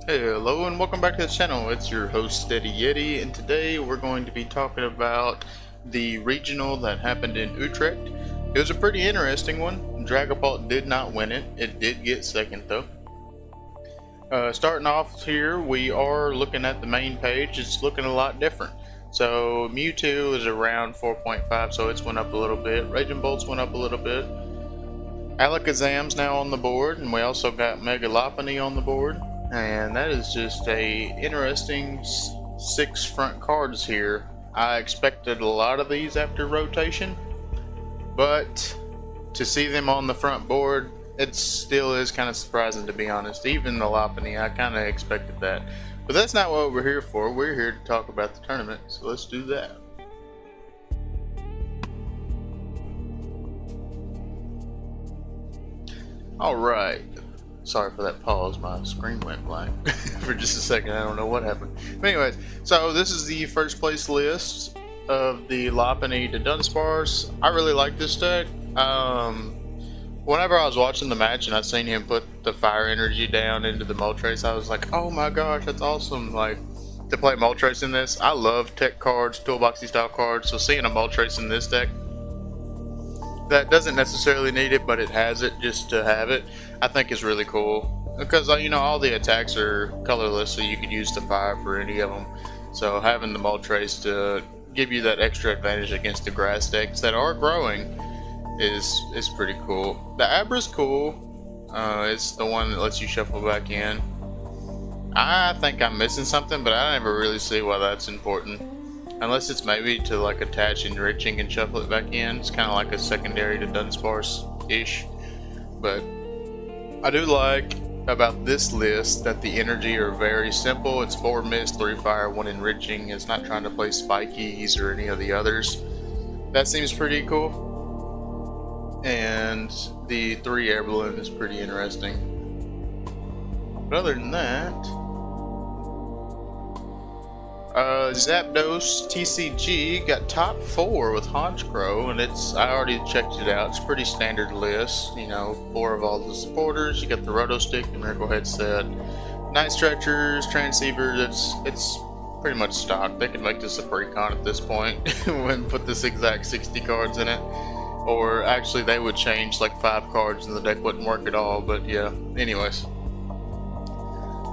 Hey, hello and welcome back to the channel. It's your host Steady Yeti, and today we're going to be talking about the regional that happened in Utrecht. It was a pretty interesting one. Dragapult did not win it. It did get second though. Starting off here, we are looking at the main page. It's looking a lot different. So Mewtwo is around 4.5, so it's went up a little bit. Raging Bolts went up a little bit. Alakazam's now on the board, and we also got Mega Lopunny on the board. And that is just a interesting 6 front cards here. I expected a lot of these after rotation, but to see them on the front board, it still is kind of surprising, to be honest. Even the Lopunny, I kind of expected that. But that's not what we're here for. We're here to talk about the tournament, so let's do that. Alright. Sorry for that pause, my screen went blank for just a second, I don't know what happened. But anyways, so this is the first place list of the Lopunny to Dunsparce. I really like this deck. Whenever I was watching the match and I seen him put the fire energy down into the Moltres, I was like, oh my gosh, that's awesome. Like, to play Moltres in this. I love tech cards, toolboxy style cards, so seeing a Moltres in this deck that doesn't necessarily need it, but it has it just to have it, I think is really cool. Because, you know, all the attacks are colorless, so you could use the fire for any of them. So having the Moltres to give you that extra advantage against the grass decks that are growing is pretty cool. The Abra's cool. It's the one that lets you shuffle back in. I think I'm missing something, but I never really see why that's important. Unless it's maybe to like attach enriching and shuffle it back in. It's kind of like a secondary to Dunsparce-ish. But I do like about this list that the energy are very simple. It's 4 mist, 3 fire, 1 enriching. It's not trying to play spikies or any of the others. That seems pretty cool. And the 3 air balloon is pretty interesting. But other than that, Zapdos TCG got top 4 with Honchkrow, and I already checked it out. It's a pretty standard list. You know, 4 of all the supporters. You got the Roto Stick, the Miracle Headset, Night Stretchers, Transceivers. It's pretty much stock. They can make this a pre-con at this point and put this exact 60 cards in it. Or actually, they would change like 5 cards and the deck wouldn't work at all. But yeah, anyways.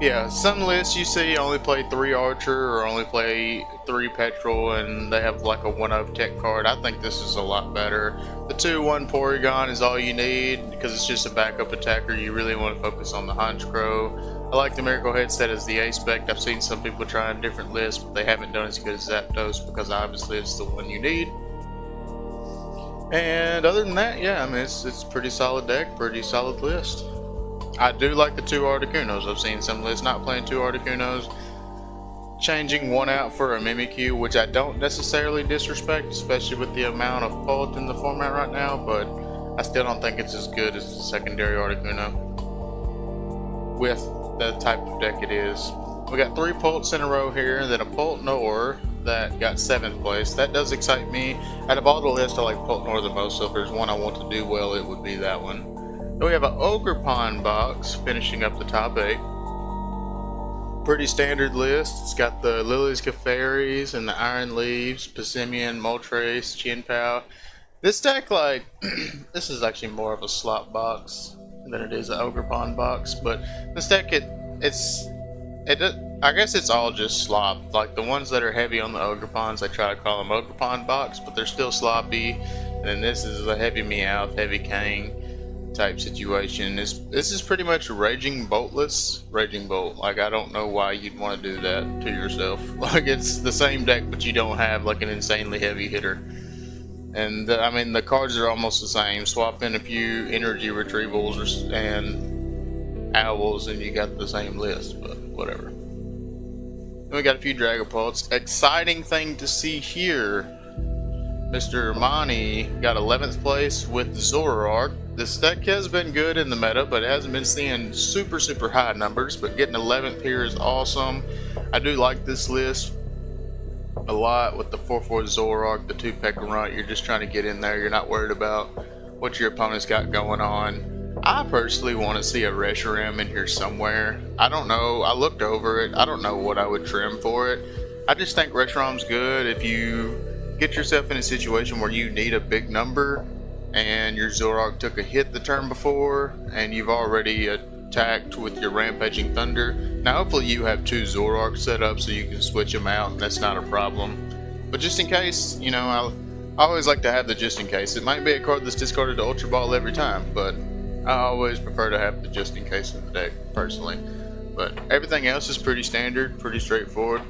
Yeah, some lists you see only play 3 Archer or only play 3 Petrol, and they have like a 1-of tech card. I think this is a lot better. The 2-1 Porygon is all you need because it's just a backup attacker. You really want to focus on the Honchkrow. I like the Miracle Headset as the A-Spec. I've seen some people trying different lists, but they haven't done as good as Zapdos because obviously it's the one you need. And other than that, yeah, I mean, it's a pretty solid deck, pretty solid list. I do like the 2 Articunos. I've seen some lists not playing 2 Articunos, changing one out for a Mimikyu, which I don't necessarily disrespect, especially with the amount of Pult in the format right now, but I still don't think it's as good as the secondary Articuno with the type of deck it is. We got 3 Pults in a row here, and then a Pultnor that got 7th place. That does excite me. Out of all the lists, I like Pultnor the most, so if there's one I want to do well, it would be that one. Then we have an Ogerpon box finishing up the top 8. Pretty standard list. It's got the Lilies, Clefairies, and the Iron Leaves, Passimian, Moltres, Chinpow. This deck, like, this is actually more of a slot box than it is an Ogerpon box, but this deck, I guess it's all just slop. Like, the ones that are heavy on the Ogerpons, I try to call them Ogerpon box, but they're still sloppy. And then this is a heavy Meowth, heavy Kang type situation. This is pretty much Raging Boltless Raging Bolt. Like, I don't know why you'd want to do that to yourself. Like, it's the same deck, but you don't have like an insanely heavy hitter. And I mean, the cards are almost the same. Swap in a few energy retrievals and owls, and you got the same list. But whatever. Then we got a few Dragapults. Exciting thing to see here. Mr. Mani got 11th place with Zoroark. This deck has been good in the meta, but it hasn't been seeing super high numbers, but getting 11th here is awesome. I do like this list a lot with the 4-4 Zoroark, the 2 Pekka Runt. You're just trying to get in there. You're not worried about what your opponent's got going on. I personally want to see a Reshiram in here somewhere. I don't know. I looked over it. I don't know what I would trim for it. I just think Reshiram's good if you get yourself in a situation where you need a big number and your Zoroark took a hit the turn before and you've already attacked with your Rampaging Thunder. Now hopefully you have 2 Zoroarks set up so you can switch them out and that's not a problem. But just in case, you know, I always like to have the just in case. It might be a card that's discarded to Ultra Ball every time, but I always prefer to have the just in case in the deck, personally. But everything else is pretty standard, pretty straightforward.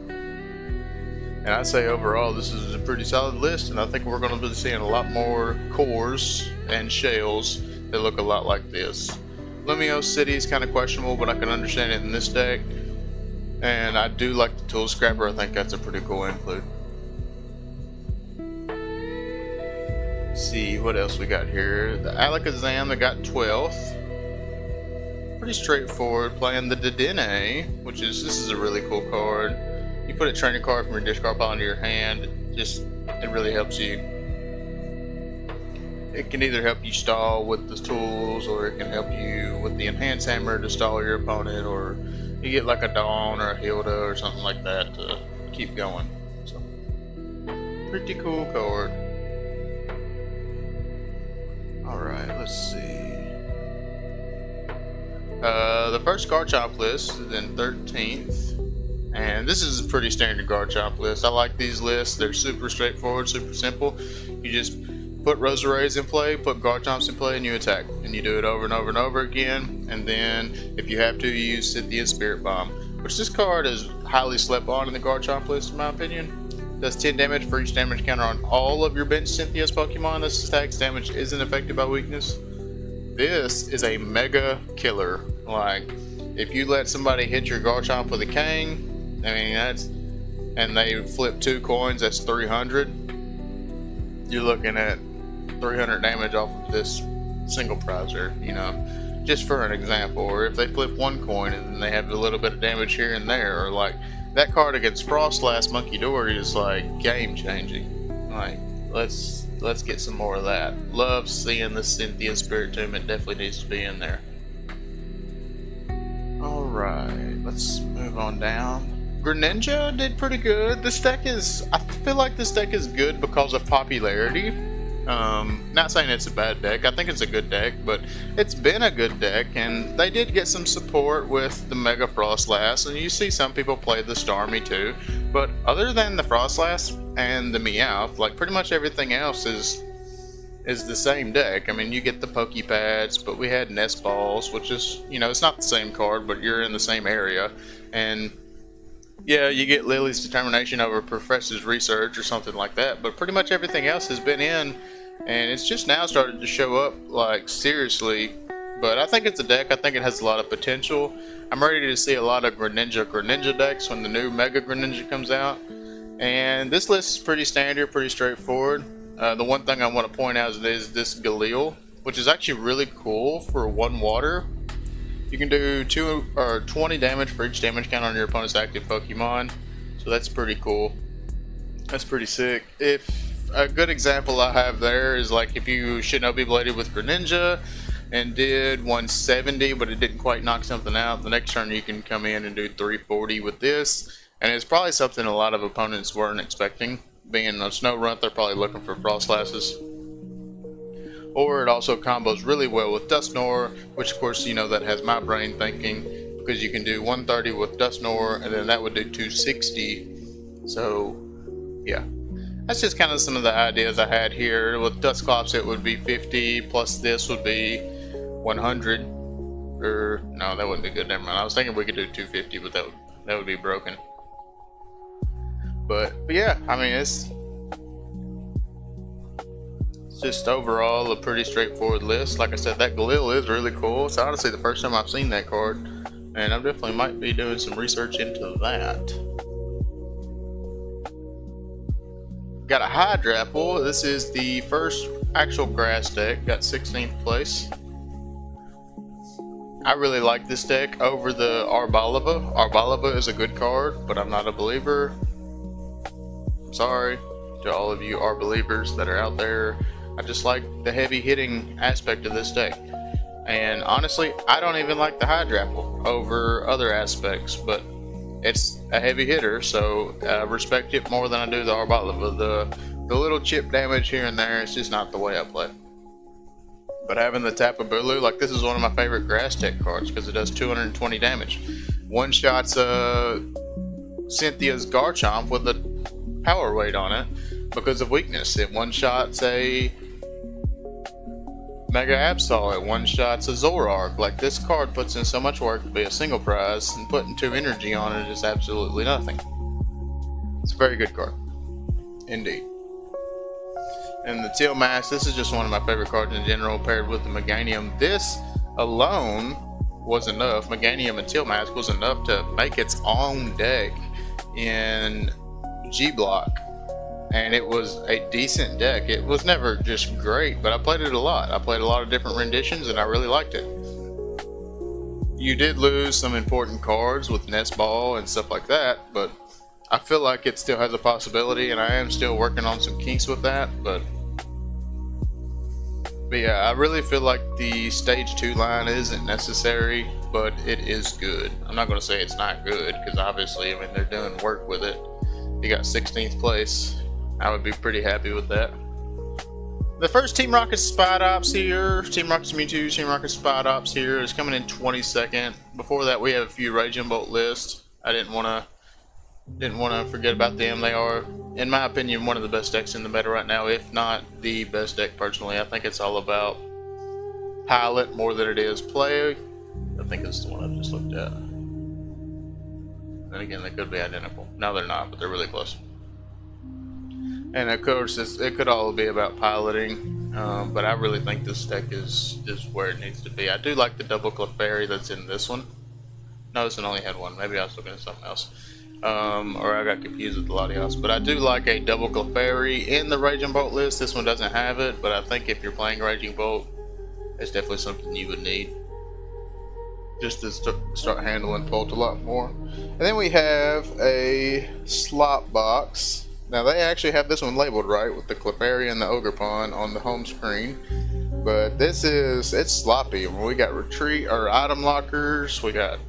And I'd say overall this is a pretty solid list, and I think we're going to be seeing a lot more cores and shells that look a lot like this. Lumiose City is kind of questionable, but I can understand it in this deck. And I do like the Tool Scrapper. I think that's a pretty cool include. See what else we got here. The Alakazam that got 12th. Pretty straightforward. Playing the Dedenne, which is, this is a really cool card. You put a training card from your discard pile into your hand. It really helps you. It can either help you stall with the tools, or it can help you with the Enhance Hammer to stall your opponent, or you get like a Dawn or a Hilda or something like that to keep going. So, pretty cool card. Alright, let's see. The first Garchomp list is in 13th. And this is a pretty standard Garchomp list. I like these lists. They're super straightforward, super simple. You just put Roserays in play, put Garchomps in play, and you attack. And you do it over and over and over again. And then, if you have to, you use Cynthia Spirit Bomb. Which this card is highly slept on in the Garchomp list, in my opinion. Does 10 damage for each damage counter on all of your bench Cynthia's Pokemon. This attacks damage isn't affected by weakness. This is a mega killer. Like, if you let somebody hit your Garchomp with a Kang, I mean, and they flip 2 coins, that's 300. You're looking at 300 damage off of this single prizer, you know, just for an example. Or if they flip 1 coin and then they have a little bit of damage here and there, or like that card against Frostlass Monkey Dory is like game changing. Like, let's get some more of that. Love seeing the Cynthia Spiritomb. It definitely needs to be in there. Alright, let's move on down. Greninja did pretty good. This deck is, I feel like this deck is good because of popularity. Not saying it's a bad deck. I think it's a good deck, but it's been a good deck, and they did get some support with the Mega Frostlass, and you see some people play the Starmie too. But other than the Frostlass and the Meowth, like pretty much everything else is the same deck. I mean, you get the Pokepads, but we had Nest Balls, which is, you know, it's not the same card, but you're in the same area. And yeah, you get Lily's Determination over Professor's Research or something like that, but pretty much everything else has been in, and it's just now started to show up, like, seriously. But I think it's a deck. I think it has a lot of potential. I'm ready to see a lot of Greninja decks when the new Mega Greninja comes out. And this list is pretty standard, pretty straightforward. The one thing I want to point out is this Galil, which is actually really cool for 1 water. You can do 20 damage for each damage count on your opponent's active Pokemon, so that's pretty cool. That's pretty sick. If a good example I have there is like if you Shinobi Bladed with Greninja and did 170, but it didn't quite knock something out, the next turn you can come in and do 340 with this, and it's probably something a lot of opponents weren't expecting. Being a Snow Runt, they're probably looking for Frostlasses. Or it also combos really well with Dusknoir, which of course, you know, that has my brain thinking, because you can do 130 with Dusknoir, and then that would do 260. So, yeah. That's just kind of some of the ideas I had here. With Dusclops, it would be 50, plus this would be 100. Or, no, that wouldn't be good. Never mind. I was thinking we could do 250, but that would be broken. But yeah, I mean, it's just overall a pretty straightforward list. Like I said, that Galil is really cool. It's honestly the first time I've seen that card, and I definitely might be doing some research into that. Got a Hydrapple. This is the first actual grass deck. Got 16th place. I really like this deck over the Arboliva. Arboliva is a good card, but I'm not a believer. I'm sorry to all of you Arbolievers that are out there. I just like the heavy hitting aspect of this deck. And honestly, I don't even like the Hydrapple over other aspects, but it's a heavy hitter, so I respect it more than I do the Arbala. The little chip damage here and there, it's just not the way I play. But having the Tapu Bulu, like this is one of my favorite Grass Tech cards because it does 220 damage. One shots Cynthia's Garchomp with a power weight on it because of weakness. It one shots a Mega Absol, it one shots a Zoroark. Like this card puts in so much work to be a single prize, and putting 2 energy on it is absolutely nothing. It's a very good card. Indeed. And the Teal Mask, this is just one of my favorite cards in general, paired with the Meganium. This alone was enough. Meganium and Teal Mask was enough to make its own deck in G Block. And it was a decent deck. It was never just great, but I played it a lot. I played a lot of different renditions and I really liked it. You did lose some important cards with Nest Ball and stuff like that, but I feel like it still has a possibility, and I am still working on some kinks with that, but yeah, I really feel like the Stage 2 line isn't necessary, but it is good. I'm not going to say it's not good, because obviously, I mean, they're doing work with it. You got 16th place. I would be pretty happy with that. The first Team Rocket Spot Ops here, Team Rocket Mewtwo, Team Rocket Spot Ops here is coming in 22nd. Before that, we have a few Raging Bolt lists. I didn't want to forget about them. They are, in my opinion, one of the best decks in the meta right now, if not the best deck personally. I think it's all about pilot more than it is play. I think it's the one I just looked at. Then again, they could be identical. No, they're not, but they're really close. And of course, it could all be about piloting, but I really think this deck is where it needs to be. I do like the double Clefairy that's in this one. No, this one only had one. Maybe I was looking at something else. Or I got confused with the Latios. But I do like a double Clefairy in the Raging Bolt list. This one doesn't have it, but I think if you're playing Raging Bolt, it's definitely something you would need. Just to start handling Bolt a lot more. And then we have a Slop Box. Now they actually have this one labeled right with the Clefairy and the Ogerpon on the home screen. But this is, it's sloppy. We got retreat or item lockers. We got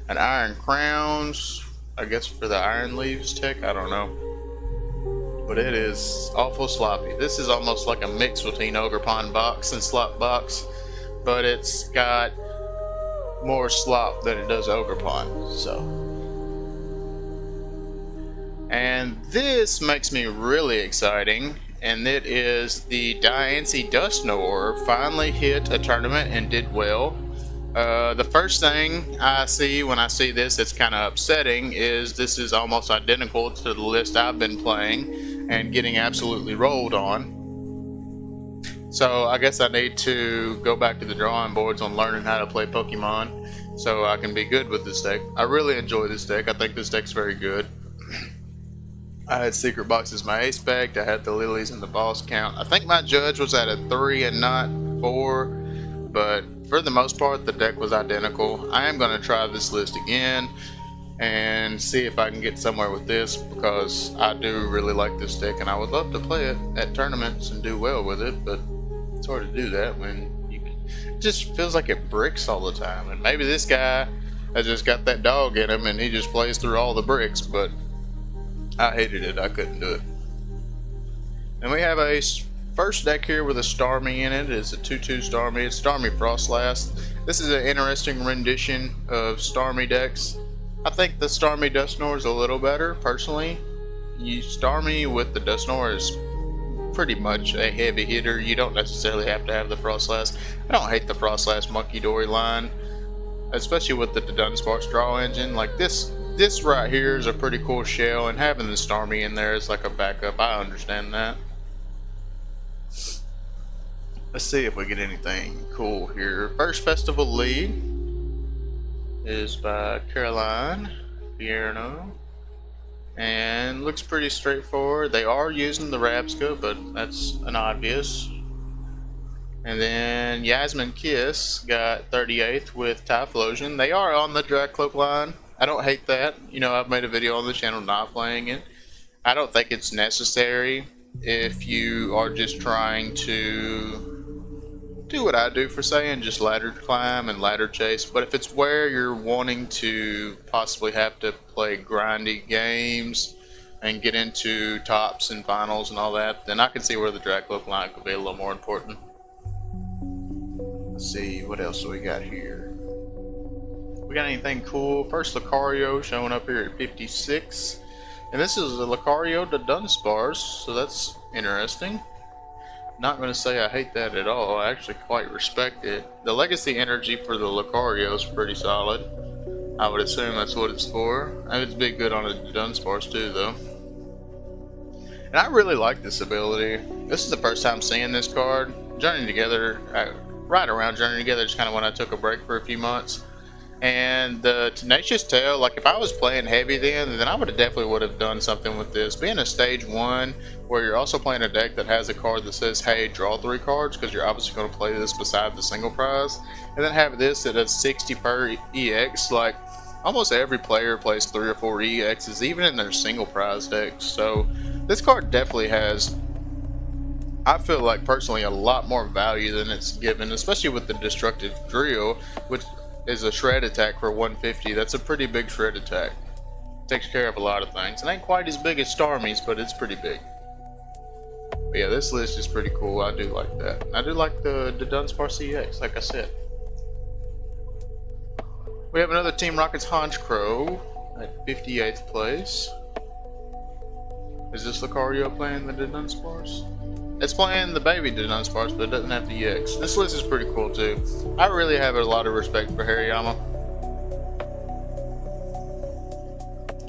an Iron Crowns. I guess for the Iron Leaves tech, I don't know. But it is awful sloppy. This is almost like a mix between Ogerpon Box and Slop Box, but it's got more slop than it does Ogerpon. So, and this makes me really exciting, and it is the Diancie Dusknoir finally hit a tournament and did well. The first thing I see when I see this that's kind of upsetting is this is almost identical to the list I've been playing and getting absolutely rolled on. So I guess I need to go back to the drawing boards on learning how to play Pokemon so I can be good with this deck. I really enjoy this deck. I think this deck's very good. I had Secret Box as my ace spec. I had the Lilies and the boss count. I think my judge was at a 3 and not 4, but for the most part, the deck was identical. I am going to try this list again and see if I can get somewhere with this, because I do really like this deck and I would love to play it at tournaments and do well with it, but it's hard to do that when it just feels like it bricks all the time. And maybe this guy has just got that dog in him and he just plays through all the bricks, but I hated it. I couldn't do it. And we have a first deck here with a Starmie in it. It's a 2/2 Starmie. It's Starmie Frostlast. This is an interesting rendition of Starmie decks. I think the Starmie Dusknoir is a little better, personally. Starmie with the Dusknoir is pretty much a heavy hitter. You don't necessarily have to have the Frostlast. I don't hate the Frostlast Monkey Dory line, especially with the Dunsparce draw engine. Like this right here is a pretty cool shell, and having the Starmie in there is like a backup. I understand that. Let's see if we get anything cool here. First Festival League is by Caroline Fierno, and looks pretty straightforward. They are using the Rabska, but that's an obvious. And then Yasmin Kiss got 38th with Typhlosion. They are on the Dracloak line. I don't hate that. You know, I've made a video on the channel not playing it. I don't think it's necessary if you are just trying to do what I do for saying, just ladder climb and ladder chase. But if it's where you're wanting to possibly have to play grindy games and get into tops and finals and all that, then I can see where the Dracula line could be a little more important. Let's see, what else do we got here? We got anything cool? First Lucario showing up here at 56. And this is a Lucario to Dunsparce, so that's interesting. Not going to say I hate that at all. I actually quite respect it. The legacy energy for the Lucario is pretty solid. I would assume that's what it's for. And it's big good on a Dunsparce too, though. And I really like this ability. This is the first time seeing this card. Journey Together, right around Journey Together, just kind of when I took a break for a few months. And the Tenacious Tail, like if I was playing heavy then I definitely would have done something with this. Being a stage 1, where you're also playing a deck that has a card that says, hey, draw 3 cards, because you're obviously going to play this beside the single prize. And then have this that does 60 per EX, like almost every player plays 3 or 4 EXs, even in their single prize decks. So this card definitely has, I feel like personally, a lot more value than it's given, especially with the Destructive Drill, which is a shred attack for 150. That's a pretty big shred attack. Takes care of a lot of things. It ain't quite as big as Starmie's, but it's pretty big. But yeah, this list is pretty cool. I do like that. I do like the Dunsparce EX, like I said. We have another Team Rocket's Honchkrow at 58th place. Is this Lucario playing the Dunsparce? It's playing the baby Dunsparce, but it doesn't have the EX. This list is pretty cool too. I really have a lot of respect for Hariyama.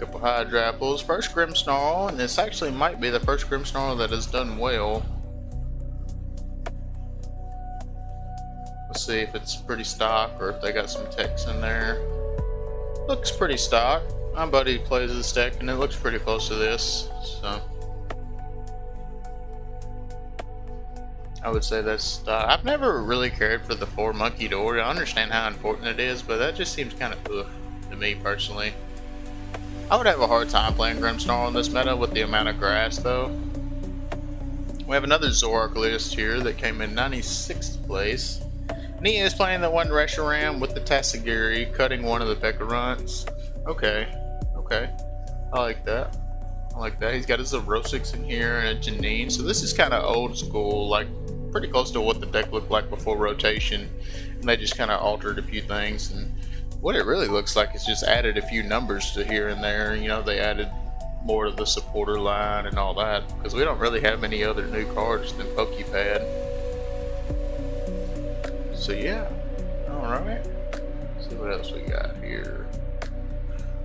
Couple Hydrapples. First Grimmsnarl, and this actually might be the first Grimmsnarl that has done well. Let's see if it's pretty stock or if they got some techs in there. Looks pretty stock. My buddy plays this deck and it looks pretty close to this, so I would say that's I've never really cared for the 4 monkey door. I understand how important it is, but that just seems kind of ugh to me personally. I would have a hard time playing Grimmsnarl in this meta with the amount of grass though. We have another Zoroark list here that came in 96th place. And he is playing the one Reshiram with the Tatsugiri, cutting one of the P.E.K.K.A runts. Okay, okay. I like that. I like that. He's got his Rosix in here and a Janine. So this is kind of old school, like pretty close to what the deck looked like before rotation. And they just kind of altered a few things. And what it really looks like is just added a few numbers to here and there. You know, they added more to the supporter line and all that. Because we don't really have any other new cards than Pokepad. So yeah. Alright. Let's see what else we got here.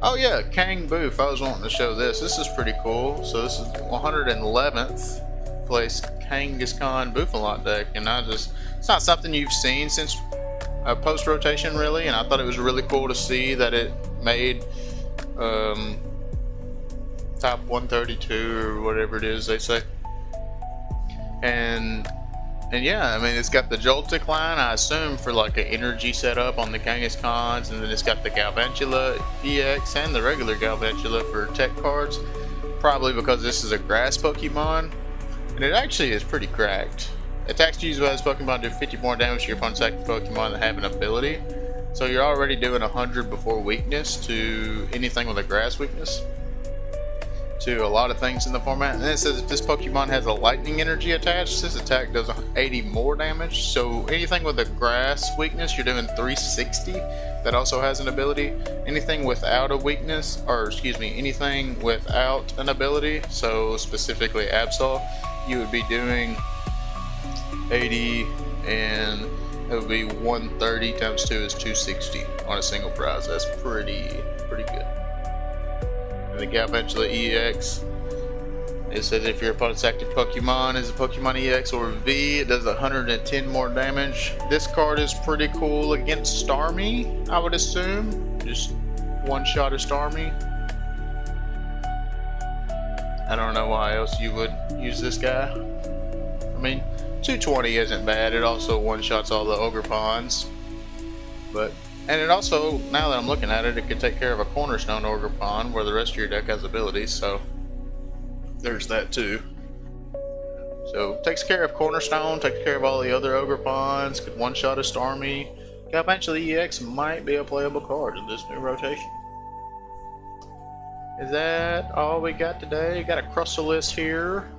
Oh yeah, Kang Boof. I was wanting to show this. This is pretty cool. So this is 111th place Kangaskhan Bouffalant deck, and it's not something you've seen since post rotation really, and I thought it was really cool to see that it made top 132 or whatever it is they say. And yeah, I mean, it's got the Joltik line, I assume, for like an energy setup on the Kangaskhan's, and then it's got the Galvantula EX and the regular Galvantula for tech cards, probably because this is a grass Pokemon, and it actually is pretty cracked. Attacks used by this Pokemon do 50 more damage to your opponent's active Pokemon that have an ability, so you're already doing 100 before weakness to anything with a grass weakness. To a lot of things in the format, and then it says if this Pokemon has a lightning energy attached, this attack does 80 more damage. So anything with a grass weakness, you're doing 360. That also has an ability. Anything without a weakness, or excuse me, anything without an ability, so specifically Absol, you would be doing 80, and it would be 130 times 2 is 260 on a single prize. That's pretty good. The Galvantula EX, it says if your opponent's active Pokemon is a Pokemon EX or V, it does 110 more damage. This card is pretty cool against Starmie, I would assume. Just one shot of Starmie. I don't know why else you would use this guy. I mean, 220 isn't bad. It also one shots all the Ogrepons, but and it also, now that I'm looking at it, it can take care of a Cornerstone Ogrepon where the rest of your deck has abilities, so there's that too. So takes care of Cornerstone, takes care of all the other Ogre Pawns, could one-shot a Stormy. Eventually EX might be a playable card in this new rotation. Is that all we got today? Got a Crustle list here.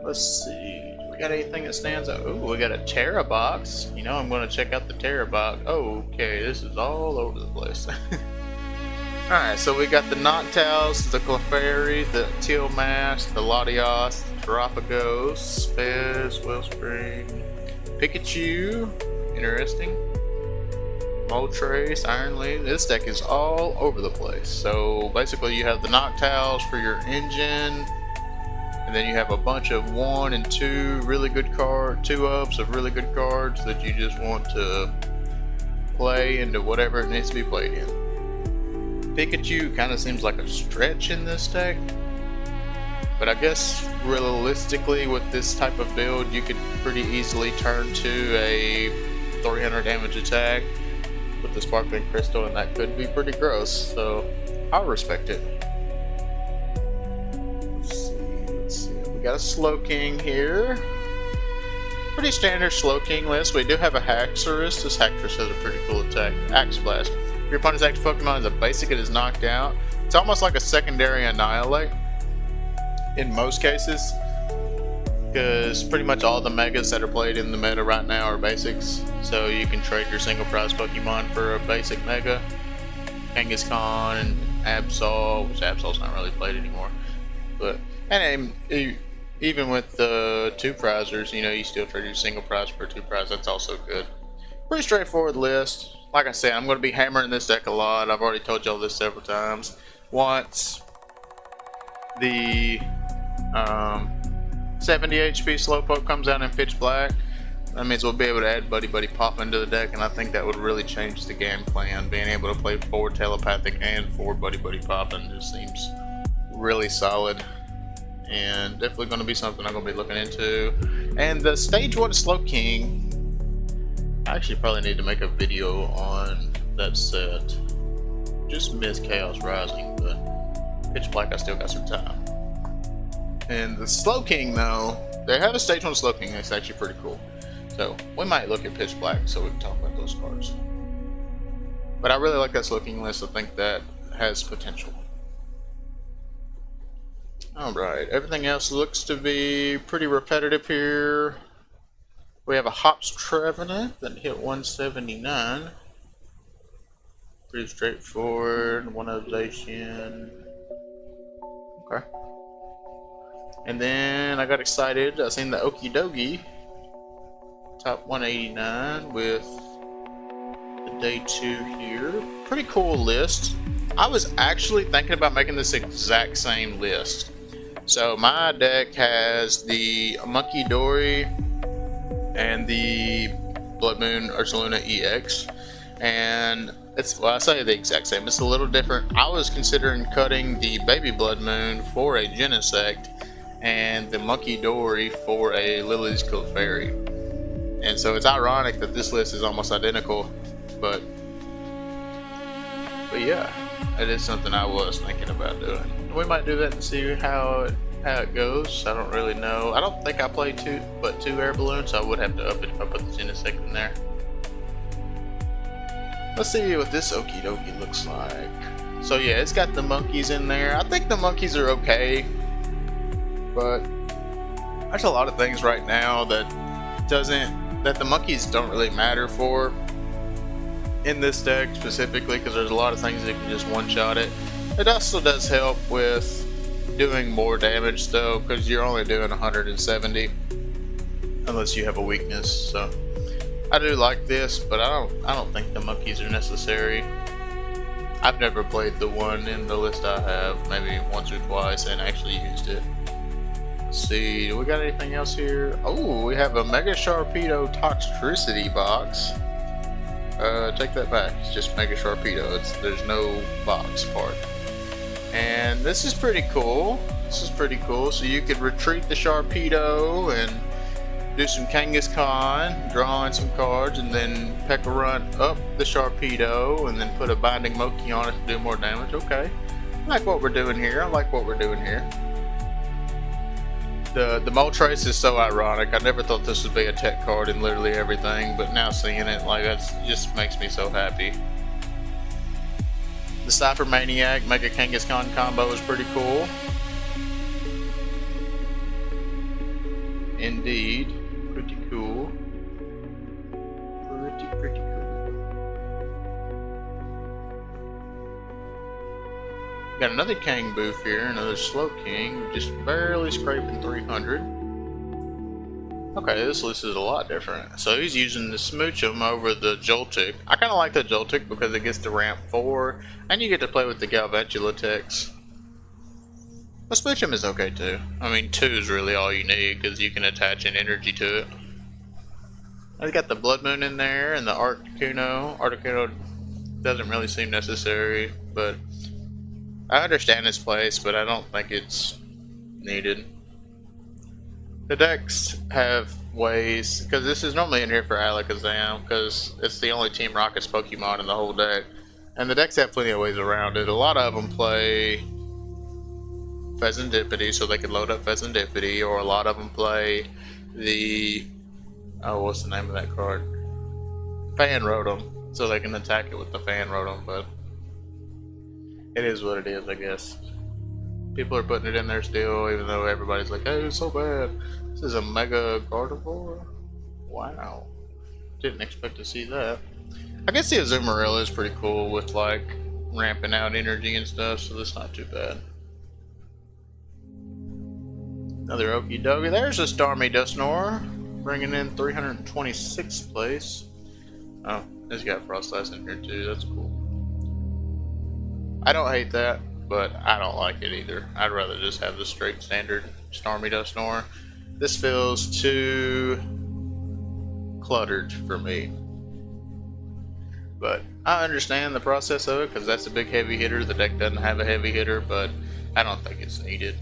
Let's see. Do we got anything that stands out? Ooh, we got a Terra box. You know, I'm going to check out the Terra box. Oh, okay, this is all over the place. Alright, so we got the Noctows, the Clefairy, the Teal Mask, the Latios, the Terapagos, Fizz, Wellspring, Pikachu. Interesting. Moltres, Iron Leaf. This deck is all over the place. So basically you have the Noctows for your engine, and then you have a bunch of 1 and 2 really good cards, 2-ups of really good cards that you just want to play into whatever it needs to be played in. Pikachu kind of seems like a stretch in this deck, but I guess realistically with this type of build you could pretty easily turn to a 300 damage attack with the Sparkling Crystal, and that could be pretty gross, so I'll respect it. Let's see. We got a Slowking here. Pretty standard Slowking list. We do have a Haxorus. This Haxorus has a pretty cool attack. Axe Blast. If your opponent's active Pokemon is a basic, it is knocked out. It's almost like a secondary Annihilate in most cases, because pretty much all the megas that are played in the meta right now are basics, so you can trade your single prize Pokemon for a basic mega. Kangaskhan and Absol, which Absol's not really played anymore, but and even with the 2 prizers, you know, you still trade your single prize for a 2 prize. That's also good. Pretty straightforward list. Like I said, I'm going to be hammering this deck a lot. I've already told y'all this several times. Once the 70 HP Slowpoke comes out in Pitch Black, that means we'll be able to add Buddy Buddy Pop into the deck, and I think that would really change the game plan. Being able to play 4 Telepathic and 4 Buddy Buddy Pop and just seems really solid, and definitely going to be something I'm going to be looking into. And the Stage 1 Slowking, I actually probably need to make a video on that set. Just missed Chaos Rising, but Pitch Black I still got some time. And the Slowking though, they have a Stage 1 Slowking that's actually pretty cool. So we might look at Pitch Black so we can talk about those cards. But I really like that Slowking list. I think that has potential. Alright, everything else looks to be pretty repetitive here. We have a Hops Trevenant that hit 179. Pretty straightforward. One Obsession. Okay. And then I got excited. I seen the Okie Dokie top 189 with the day 2 here. Pretty cool list. I was actually thinking about making this exact same list. So my deck has the Monkey Dory and the Blood Moon Ursaluna EX, and it's, well, I say the exact same, it's a little different. I was considering cutting the Baby Blood Moon for a Genesect and the Monkey Dory for a Lily's Clefairy, and so it's ironic that this list is almost identical, but yeah, it is something I was thinking about doing. We might do that and see how it goes. I don't really know. I don't think I played two air balloons, so I would have to up it if I put the Genesect in there. Let's see what this Okie Dokie looks like. So yeah, it's got the monkeys in there. I think the monkeys are okay, but there's a lot of things right now that the monkeys don't really matter for in this deck specifically, because there's a lot of things that can just one-shot it. It also does help with doing more damage though, because you're only doing 170 unless you have a weakness. So I do like this, but I don't think the monkeys are necessary. I've never played the one in the list I have, maybe once or twice, and actually used it. Let's see, do we got anything else here? Oh, we have a Mega Sharpedo Toxtricity box. Take that back, it's just Mega Sharpedo, there's no box part. And this is pretty cool. So you could retreat the Sharpedo and do some Kangaskhan, draw in some cards, and then Pekka-Runt up the Sharpedo, and then put a Binding Moki on it to do more damage. Okay, like what we're doing here. I like what we're doing here. The Moltres is so ironic. I never thought this would be a tech card in literally everything, but now seeing it, like, that just makes me so happy. The Cypher Maniac Mega Kangaskhan combo is pretty cool. Indeed. Pretty cool. Pretty cool. Got another Kang booth here, another Slow King, just barely scraping 300. Okay, this list is a lot different. So he's using the Smoochum over the Joltik. I kind of like the Joltik because it gets to ramp 4, and you get to play with the Galvantula techs. The Smoochum is okay too. I mean, 2 is really all you need because you can attach an energy to it. I got the Blood Moon in there and the Articuno. Articuno doesn't really seem necessary, but I understand its place, but I don't think it's needed. The decks have ways, because this is normally in here for Alakazam, because it's the only Team Rocket's Pokemon in the whole deck. And the decks have plenty of ways around it. A lot of them play Pheasantipity, so they can load up Pheasantipity, or a lot of them play the, oh, what's the name of that card? Fan Rotom, so they can attack it with the Fan Rotom, but it is what it is, I guess. People are putting it in there still, even though everybody's like, hey, it's so bad. This is a Mega Gardevoir? Wow. Didn't expect to see that. I guess the Azumarill is pretty cool with, like, ramping out energy and stuff, so that's not too bad. Another Okie Dokie. There's a Starmie Dusknoir, bringing in 326th place. Oh, it's got Frost Ice in here too, that's cool. I don't hate that, but I don't like it either. I'd rather just have the straight standard Starmie Dusknoir. This feels too cluttered for me. But I understand the process of it because that's a big heavy hitter. The deck doesn't have a heavy hitter, but I don't think it's needed.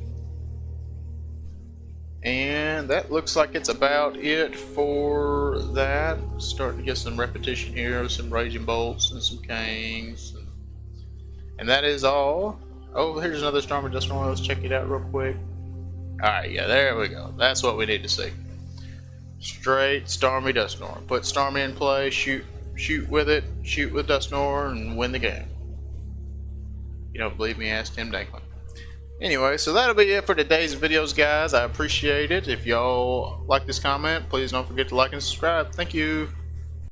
And that looks like it's about it for that. Starting to get some repetition here, some Raging Bolts and some Kangs. And that is all. Oh, here's another Starmie Dusknoir. Let's check it out real quick. Alright, yeah, there we go. That's what we need to see. Straight Starmie Dusknoir. Put Starmie in play, shoot with it, shoot with Dusknoir, and win the game. You don't believe me? Ask Tim Danklin. Anyway, so that'll be it for today's videos, guys. I appreciate it. If y'all like this comment, please don't forget to like and subscribe. Thank you.